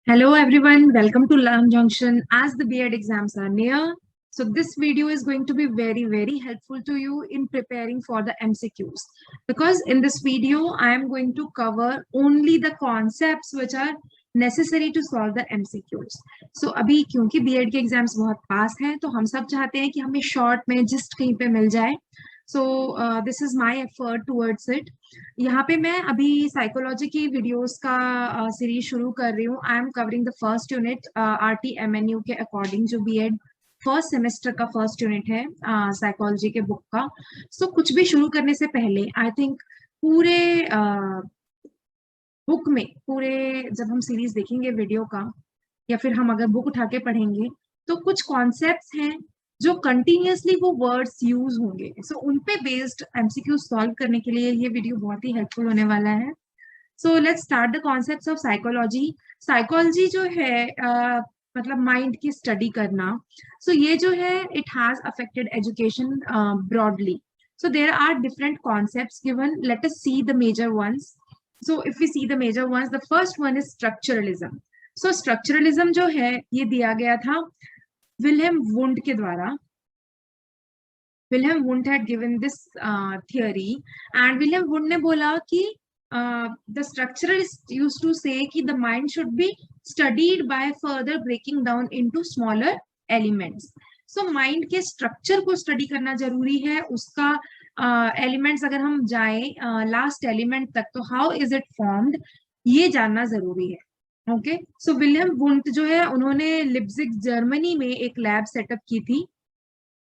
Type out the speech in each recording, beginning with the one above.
Hello everyone, welcome to Learn Junction as the B.Ed exams are near. So this video is going to be very helpful to you in preparing for the MCQs because in this video I am going to cover only the concepts which are necessary to solve the MCQs. So अभी क्योंकि B.Ed के exams बहुत पास हैं तो हम सब चाहते हैं कि हमें शॉर्ट में जिस्ट कहीं पे मिल जाए. So this is my effort towards it. यहाँ पे मैं अभी साइकोलॉजी की वीडियोस का सीरीज शुरू कर रही हूँ. I am covering the first unit RTMNU के अकॉर्डिंग, जो B.Ed फर्स्ट सेमेस्टर का फर्स्ट यूनिट है साइकोलॉजी के बुक का. सो कुछ भी शुरू करने से पहले आई थिंक पूरे बुक में पूरे जब हम सीरीज देखेंगे वीडियो का या फिर हम अगर बुक उठा के पढ़ेंगे तो कुछ कॉन्सेप्ट्स हैं जो कंटिन्यूअसली वो वर्ड्स यूज होंगे. सो उन पे बेस्ड एमसीक्यू सॉल्व करने के लिए ये वीडियो बहुत ही हेल्पफुल होने वाला है. So let's start the concepts of psychology. Psychology जो है मतलब माइंड की स्टडी करना. सो ये जो है it has affected education broadly. So there are different concepts given. Let us see the major ones. So if we see the major ones, the first one is structuralism. So structuralism जो है ये दिया गया था William wound के द्वारा. William wound had given this theory and William wound ने बोला कि the structuralists used to say कि the mind should be studied by further breaking down into smaller elements. So mind के स्ट्रक्चर को study करना जरूरी है. उसका एलिमेंट्स अगर हम जाएं लास्ट एलिमेंट तक तो हाउ इज इट फॉर्म्ड ये जानना जरूरी है. ओके, सो विलियम वुंड जो है उन्होंने लिप्जिग जर्मनी में एक लैब सेटअप की थी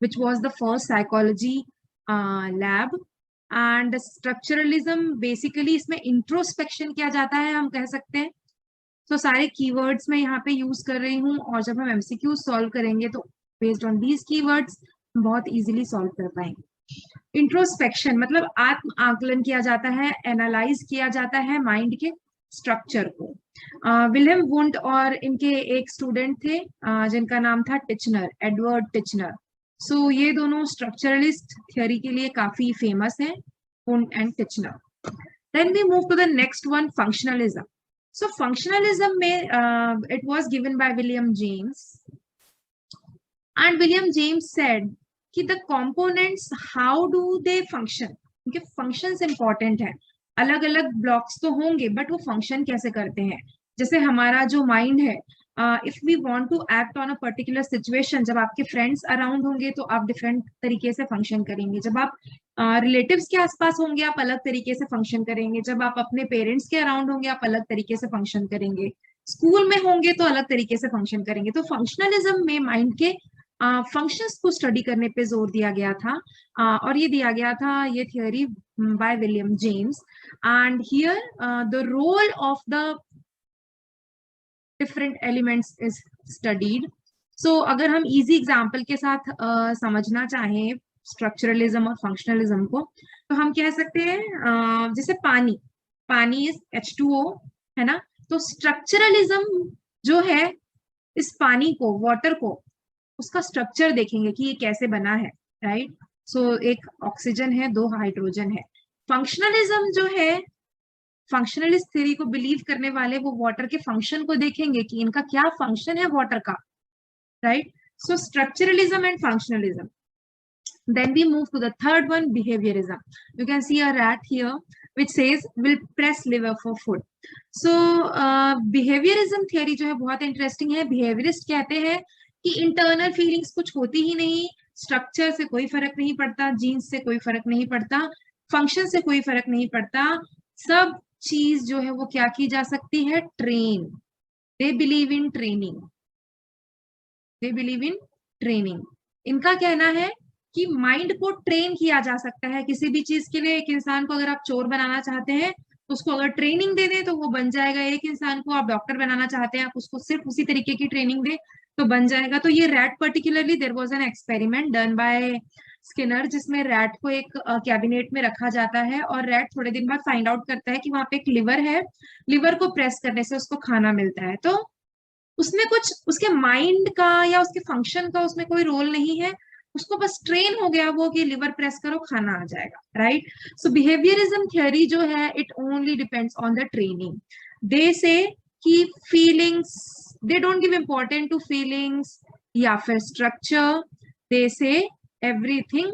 which was the first psychology lab. And structuralism basically इसमें इंट्रोस्पेक्शन किया जाता है हम कह सकते हैं. तो सारे कीवर्ड्स मैं यहाँ पे यूज कर रही हूँ और जब हम एमसीक्यू सॉल्व करेंगे तो बेस्ड ऑन दीज कीवर्ड्स बहुत इजीली सॉल्व कर पाएंगे. इंट्रोस्पेक्शन मतलब आत्म आकलन किया जाता है, एनालाइज किया जाता है माइंड के स्ट्रक्चर को. विलियम वुंड और इनके एक स्टूडेंट थे जिनका नाम था टिचनर, एडवर्ड टिचनर. सो ये दोनों स्ट्रक्चरलिस्ट थ्योरी के लिए काफी फेमस हैं, Wundt and Titchener. Then we move to the next one, functionalism. So functionalism में it was given by William James. And William James said कि the components how do they function. उनके functions important है. अलग अलग blocks तो होंगे but वो function कैसे करते हैं. जैसे हमारा जो mind है, if we want to act on a particular situation, जब आपके friends around होंगे तो आप different तरीके से function करेंगे. जब आप relatives के आसपास होंगे आप अलग तरीके से function करेंगे. जब आप अपने parents के around होंगे आप अलग तरीके से function करेंगे. स्कूल में होंगे तो अलग तरीके से function करेंगे. तो functionalism में mind के फंक्शंस को स्टडी करने पे जोर दिया गया था और ये दिया गया था ये theory by William James. And here the role of the different elements is studied. So अगर हम इजी एग्जांपल के साथ समझना चाहें स्ट्रक्चरलिज्म और फंक्शनलिज्म को तो हम कह सकते हैं जैसे पानी इज H2O है ना. तो स्ट्रक्चरलिज्म जो है इस पानी को, वाटर को, उसका स्ट्रक्चर देखेंगे कि ये कैसे बना है, राइट. सो एक ऑक्सीजन है, 2 हाइड्रोजन है. फंक्शनलिज्म जो है, फंक्शनलिस्ट थ्योरी को बिलीव करने वाले वो वाटर के फंक्शन को देखेंगे कि इनका क्या फंक्शन है वाटर का, right. So structuralism and functionalism. Then we move to the third one, behaviorism. You can see a rat here which says will press liver for food. So behaviorism theory जो है बहुत interesting है. Behaviourist कहते हैं कि internal feelings कुछ होती ही नहीं, स्ट्रक्चर से कोई फर्क नहीं पड़ता, जीन्स से कोई फर्क नहीं पड़ता, फंक्शन से कोई फर्क नहीं पड़ता, सब चीज जो है वो क्या की जा सकती है, train. They believe in training, they believe in training. इनका कहना है कि माइंड को ट्रेन किया जा सकता है किसी भी चीज के लिए. एक इंसान को अगर आप चोर बनाना चाहते हैं तो उसको अगर ट्रेनिंग दे दें तो वो बन जाएगा. एक इंसान को आप डॉक्टर बनाना चाहते हैं, आप उसको सिर्फ उसी तरीके की ट्रेनिंग दे तो बन जाएगा. तो ये rat particularly, there was an experiment done by Skinner जिसमें रैट को एक कैबिनेट में रखा जाता है और रैट थोड़े दिन बाद फाइंड आउट करता है कि वहां पे एक लिवर है, लिवर को प्रेस करने से उसको खाना मिलता है. तो उसमें कुछ उसके माइंड का या उसके फंक्शन का उसमें कोई रोल नहीं है, उसको बस ट्रेन हो गया वो कि लिवर प्रेस करो खाना आ जाएगा, राइट. सो बिहेवियरिज्म थ्योरी जो है it only depends on the training. They say कि feelings, they don't give important to feelings या फिर structure, they say everything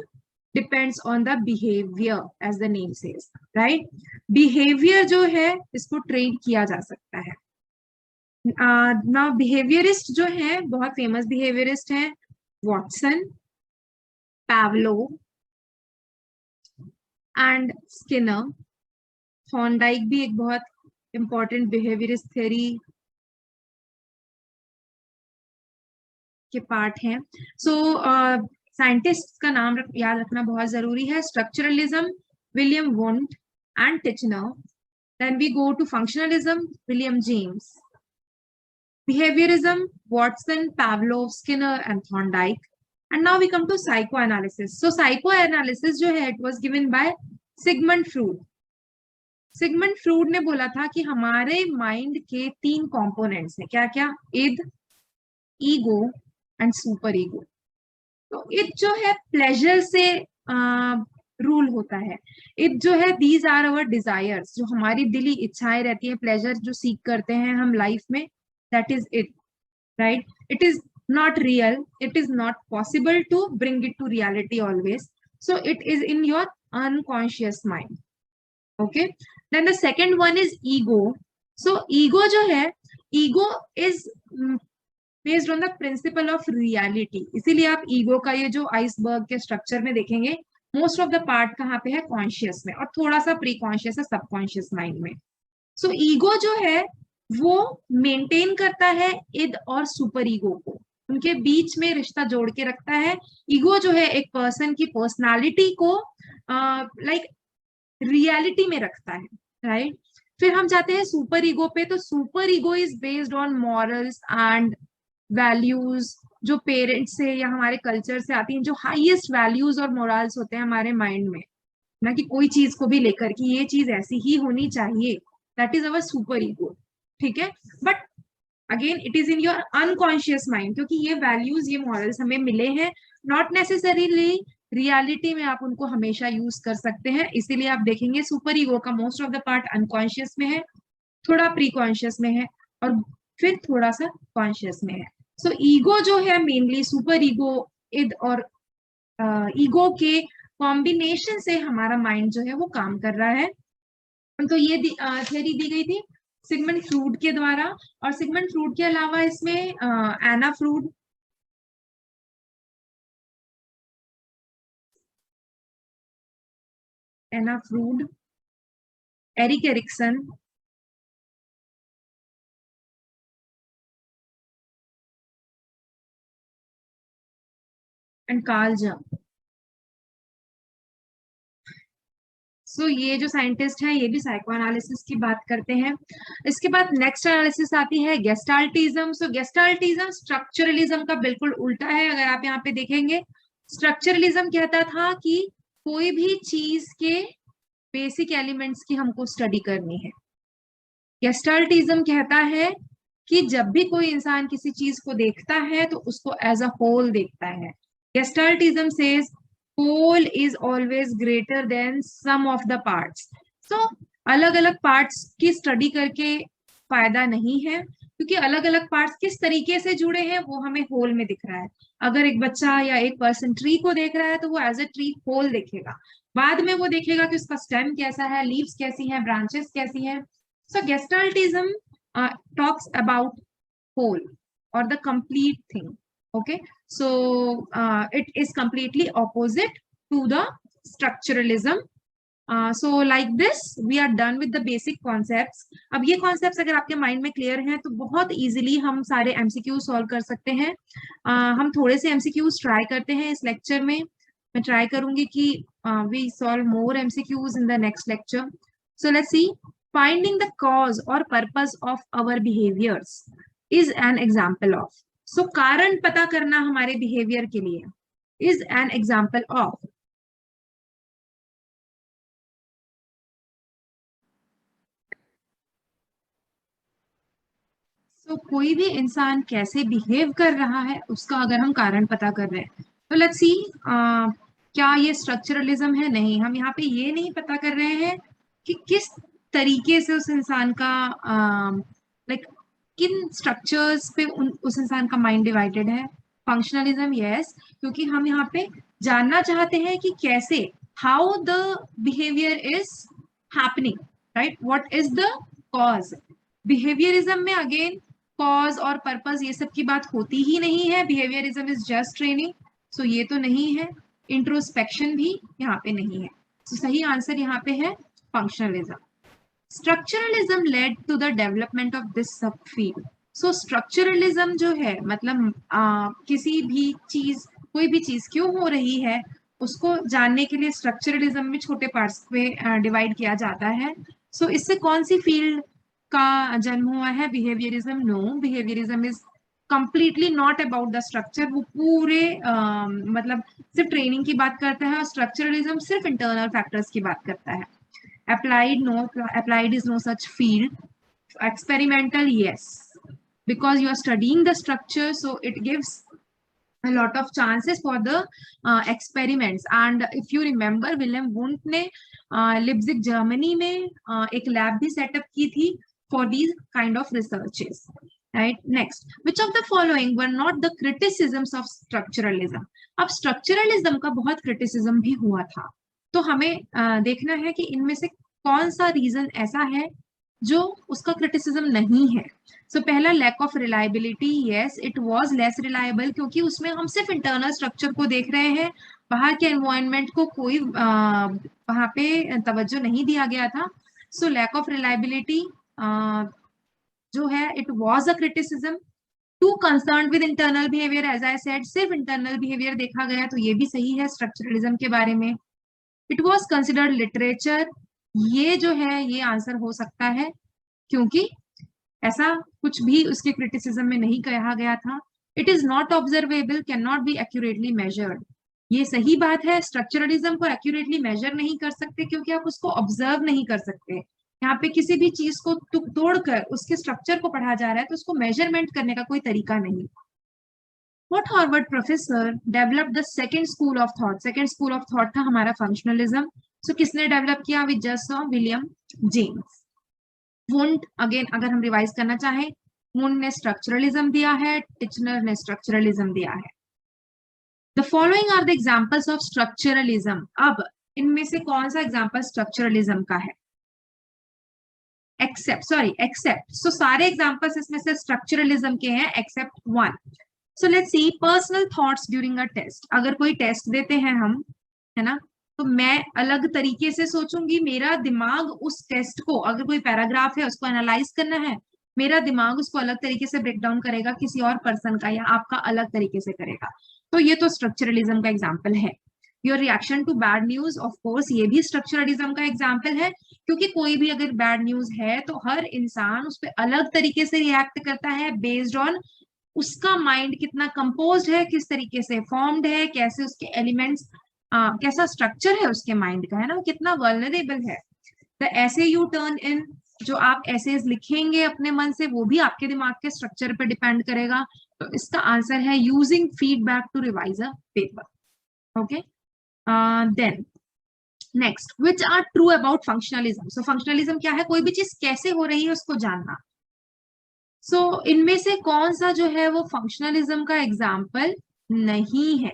depends on the behaviour as the name says, right. Behaviour जो है इसको train किया जा सकता है। ना बिहेवियरिस्ट जो है बहुत फेमस बिहेवियरिस्ट हैं, वॉटसन, पैवलोव एंड स्किनर। थॉर्नडाइक भी एक बहुत इंपॉर्टेंट बिहेवियरिस्ट थ्योरी के पार्ट हैं। सो साइंटिस्ट का नाम याद रखना बहुत जरूरी है। Structuralism, William Wundt and Titchener. Then we go to functionalism, William James. Behaviorism, Watson, Pavlov, Skinner and Thorndike. And now we come to psychoanalysis. So psychoanalysis जो है, it was given by Sigmund Freud. Sigmund Freud ने बोला था कि हमारे mind के 3 components हैं, क्या क्या? इद, ईगो एंड सुपर ईगो। तो इद जो है प्लेजर से रूल होता है। इद जो है, दीज आर अवर डिजायर्स, जो हमारी दिली इच्छाएं रहती है, प्लेजर जो सीख करते हैं हम लाइफ में, that is it, right? It is not real, it is not possible to bring it to reality always, so it is in your unconscious mind, okay? Then the second one is ego. So ego jo hai, ego is based on the principle of reality. इसीलिए आप ego का ये जो iceberg के structure में देखेंगे, most of the part कहाँ पे है? कॉन्शियस में, और थोड़ा सा प्री कॉन्शियस है, सबकॉन्शियस माइंड में। सो ईगो जो है वो मेंटेन करता है इद और सुपर ईगो को, उनके बीच में रिश्ता जोड़ के रखता है। ईगो जो है एक पर्सन की पर्सनालिटी को लाइक रियलिटी में रखता है, राइट। फिर हम जाते हैं सुपर ईगो पे। तो super ego is based on morals and values, जो पेरेंट्स से या हमारे कल्चर से आती हैं, जो हाईएस्ट वैल्यूज और मोरल्स होते हैं हमारे माइंड में, ना कि कोई चीज को भी लेकर कि ये चीज ऐसी ही होनी चाहिए, that is our super ego, ठीक है। But again it is in your unconscious mind, क्योंकि ये वैल्यूज, ये मॉरल्स हमें मिले हैं, नॉट नेसेसरीली रियलिटी में आप उनको हमेशा यूज कर सकते हैं। इसीलिए आप देखेंगे सुपर ईगो का most of the part unconscious में है, थोड़ा प्री कॉन्शियस में है, और फिर थोड़ा सा कॉन्शियस में है। सो ईगो जो है मेनली सुपर ईगो, इद और ईगो के कॉम्बिनेशन से हमारा माइंड जो है वो काम कर रहा है। तो ये थ्योरी दी गई थी सिगमंड फ्रूड के द्वारा। और सिगमंड फ्रूड के अलावा इसमें Anna Freud, Erik Erikson, and Carl Jung. So ये जो साइंटिस्ट है ये भी साइको एनालिसिस की बात करते हैं। इसके बाद नेक्स्ट एनालिसिस आती है गेस्टाल्टिज्म। सो गेस्टाल्टिज्म स्ट्रक्चरलिज्म का बिल्कुल उल्टा है। अगर आप यहाँ पे देखेंगे, स्ट्रक्चरलिज्म कहता था कि कोई भी चीज के बेसिक एलिमेंट्स की हमको स्टडी करनी है। गेस्टाल्टिज्म कहता है कि जब भी कोई इंसान किसी चीज को देखता है तो उसको एज अ होल देखता है। गेस्टाल्टिज्म says whole is always greater than sum of the parts. So अलग अलग पार्ट्स की स्टडी करके फायदा नहीं है, क्योंकि अलग अलग पार्ट्स किस तरीके से जुड़े हैं वो हमें होल में दिख रहा है। अगर एक बच्चा या एक पर्सन ट्री को देख रहा है तो वो एज अ ट्री होल देखेगा, बाद में वो देखेगा कि उसका स्टेम कैसा है, लीव्स कैसी हैं, ब्रांचेस कैसी हैं। So gestaltism talks about whole or the complete thing. Okay, so it is completely opposite to the structuralism. So like this we are done with the basic concepts. अब ये concepts अगर आपके mind में clear हैं तो बहुत easily हम सारे MCQs solve कर सकते हैं। हम थोड़े से MCQs try करते हैं इस lecture में। मैं try करूंगी कि we solve more MCQs in the next lecture. So let's see. Finding the cause or purpose of our behaviors is an example of. So कारण पता करना हमारे बिहेवियर के लिए is an example of. So कोई भी इंसान कैसे बिहेव कर रहा है उसका अगर हम कारण पता कर रहे हैं तो लेट्स सी, क्या ये स्ट्रक्चरलिज्म है? नहीं, हम यहाँ पे ये नहीं पता कर रहे हैं कि किस तरीके से उस इंसान का लाइक किन स्ट्रक्चर्स पे उस इंसान का माइंड डिवाइडेड है? फंक्शनलिज्म, यस, क्योंकि हम यहाँ पे जानना चाहते हैं कि कैसे, how the behaviour is happening, right, what is the cause. Behaviourism में अगेन कॉज और पर्पस ये सब की बात होती ही नहीं है, बिहेवियरिज्म इज जस्ट ट्रेनिंग, सो ये तो नहीं है। इंट्रोस्पेक्शन भी यहाँ पे नहीं है, तो सही आंसर यहाँ पे है functionalism. Structuralism led to the development of this sub field. So structuralism जो है मतलब किसी भी चीज, कोई भी चीज क्यों हो रही है उसको जानने के लिए स्ट्रक्चरलिज्म में छोटे पार्ट्स पे डिवाइड किया जाता है। सो इससे कौन सी फील्ड का जन्म हुआ है? Behaviourism? No, behaviourism is completely not about the structure, वो पूरे मतलब सिर्फ ट्रेनिंग की बात करता है, और स्ट्रक्चरलिज्म सिर्फ इंटरनल फैक्टर्स की बात करता है। Applied is no such field. Experimental, yes, because you are studying the structure, so it gives a lot of chances for the experiments. And if you remember, Wilhelm Wundt ने Leipzig Germany में एक lab भी setup की थी for these kind of researches. Right, next, which of the following were not the criticisms of structuralism? अब structuralism का बहुत criticism भी हुआ था, तो हमें देखना है कि इनमें से कौन सा रीजन ऐसा है जो उसका क्रिटिसिज्म नहीं है। सो पहला, lack of reliability, yes, it was less reliable, क्योंकि उसमें हम सिर्फ इंटरनल स्ट्रक्चर को देख रहे हैं, बाहर के एनवायरनमेंट को कोई वहां पे तवज्जो नहीं दिया गया था। सो लैक ऑफ रिलायबिलिटी जो है, it was a criticism. Too concerned with internal behaviour, as I said, सिर्फ इंटरनल बिहेवियर देखा गया, तो ये भी सही है स्ट्रक्चरलिज्म के बारे में। इट वॉज कंसिडर्ड लिटरेचर, ये जो है ये आंसर हो सकता है, क्योंकि ऐसा कुछ भी उसके क्रिटिसिज्म में नहीं कहा गया था। It is not observable, can not be accurately measured, ये सही बात है, स्ट्रक्चरलिज्म को एक्यूरेटली मेजर नहीं कर सकते क्योंकि आप उसको ऑब्जर्व नहीं कर सकते। यहाँ पे किसी भी चीज को तोड़कर उसके स्ट्रक्चर को पढ़ा जा रहा है, तो उसको मेजरमेंट करने का कोई तरीका नहीं। What Harvard professor developed the second school of thought? Second school of thought था हमारा functionalism. So किसने डेवलप किया? We just saw William James. Wundt, again अगर हम रिवाइज करना चाहें, Wundt ने स्ट्रक्चरलिज्म दिया है, टिचनर ने स्ट्रक्चरलिज्म दिया है। The following are the examples of structuralism. अब इनमें से कौन सा एग्जाम्पल स्ट्रक्चरलिज्म का है? एक्सेप्ट, सो सारे एग्जाम्पल्स इसमें से स्ट्रक्चरलिज्म के हैं except one. So let's see personal thoughts during a test. अगर कोई टेस्ट देते हैं हम, है ना, तो मैं अलग तरीके से सोचूंगी, मेरा दिमाग उस टेस्ट को, अगर कोई पैराग्राफ है उसको एनालाइज करना है, मेरा दिमाग उसको अलग तरीके से ब्रेक डाउन करेगा, किसी और पर्सन का या आपका अलग तरीके से करेगा। तो ये तो स्ट्रक्चरलिज्म का एग्जाम्पल है। Your reaction to bad news, of course ये भी स्ट्रक्चरलिज्म का एग्जाम्पल है, क्योंकि कोई भी अगर बैड न्यूज है तो हर इंसान उस पर अलग तरीके से रिएक्ट करता है बेस्ड ऑन उसका माइंड कितना कंपोज्ड है, किस तरीके से फॉर्म्ड है, कैसे उसके एलिमेंट्स, कैसा स्ट्रक्चर है उसके माइंड का, है ना, कितना वल्नरेबल है। द ऐसे यू टर्न इन, जो आप एसेज लिखेंगे अपने मन से, वो भी आपके दिमाग के स्ट्रक्चर पे डिपेंड करेगा। तो इसका आंसर है using feedback to revise a paper. Okay, then next, which are true about functionalism. So functionalism क्या है? कोई भी चीज कैसे हो रही है उसको जानना। सो इनमें से कौन सा जो है वो फंक्शनलिज्म का एग्जाम्पल नहीं है?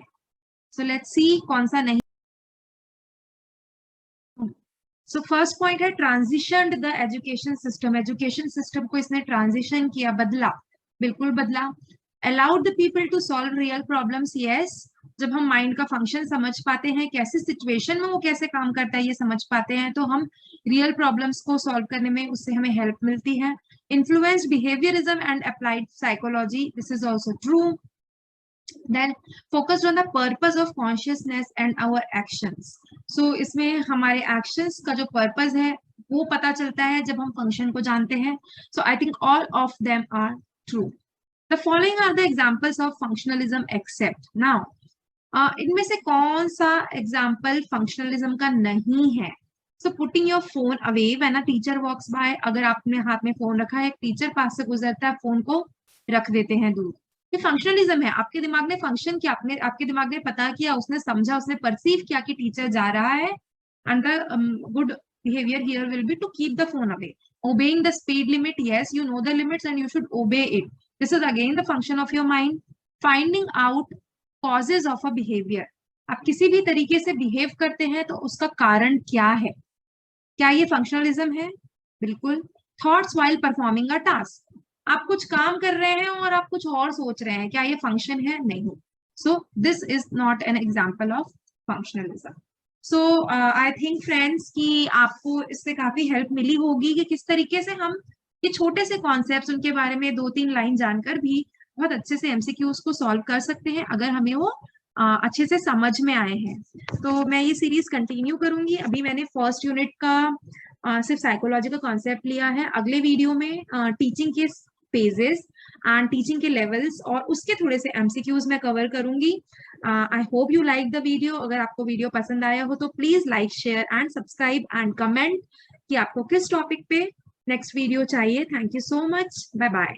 सो लेट्स सी कौन सा नहीं। सो फर्स्ट पॉइंट है transition the education system. Education system को इसने ट्रांजिशन किया, बदला, बिल्कुल बदला। Allowed the people to solve real problems, yes, जब हम माइंड का फंक्शन समझ पाते हैं, कैसी सिचुएशन में वो कैसे काम करता है ये समझ पाते हैं, तो हम रियल प्रॉब्लम्स को सॉल्व करने में उससे हमें हेल्प मिलती है। Influenced behaviorism and applied psychology, this is also true. Then focused on the purpose of consciousness and our actions. So इसमें हमारे actions का जो purpose है वो पता चलता है जब हम function को जानते हैं। So I think all of them are true. The following are the examples of functionalism except. Now इनमें से कौन सा example functionalism का नहीं है? So putting your phone away when a teacher walks by, अगर आपने हाथ में फोन रखा है, टीचर पास से गुजरता है, फोन को रख देते हैं दूर, ये फंक्शनलिज्म है। आपके दिमाग ने फंक्शन किया, आपके दिमाग ने पता किया, उसने समझा, उसने परसीव किया कि टीचर जा रहा है, and the good behaviour here will be to keep the phone away. obeying the speed limit, yes, you know the limits and you should obey it. This is again the function of your mind. Finding out causes of a behavior, आप किसी भी तरीके से behave करते हैं तो उसका कारण क्या है, क्या ये फंक्शनलिज्म है? बिल्कुल. Thoughts while performing a task, आप कुछ काम कर रहे हैं और आप कुछ और सोच रहे हैं, क्या ये फंक्शन है? नहीं. So this is not an example of functionalism. So I think friends कि आपको इससे काफी हेल्प मिली होगी कि किस तरीके से हम ये छोटे से कॉन्सेप्ट्स, उनके बारे में 2-3 लाइन जानकर भी बहुत अच्छे से एमसीक्यूज को सॉल्व कर सकते हैं अगर हमें वो अच्छे से समझ में आए हैं. तो मैं ये सीरीज कंटिन्यू करूंगी. अभी मैंने फर्स्ट यूनिट का सिर्फ साइकोलॉजी का कॉन्सेप्ट लिया है. अगले वीडियो में टीचिंग के फेजेस एंड टीचिंग के लेवल्स और उसके थोड़े से एमसीक्यूज मैं कवर करूंगी. I hope you like the video. अगर आपको वीडियो पसंद आया हो तो please like, share and subscribe and comment कि आपको किस टॉपिक पे नेक्स्ट वीडियो चाहिए. Thank you so much. Bye bye.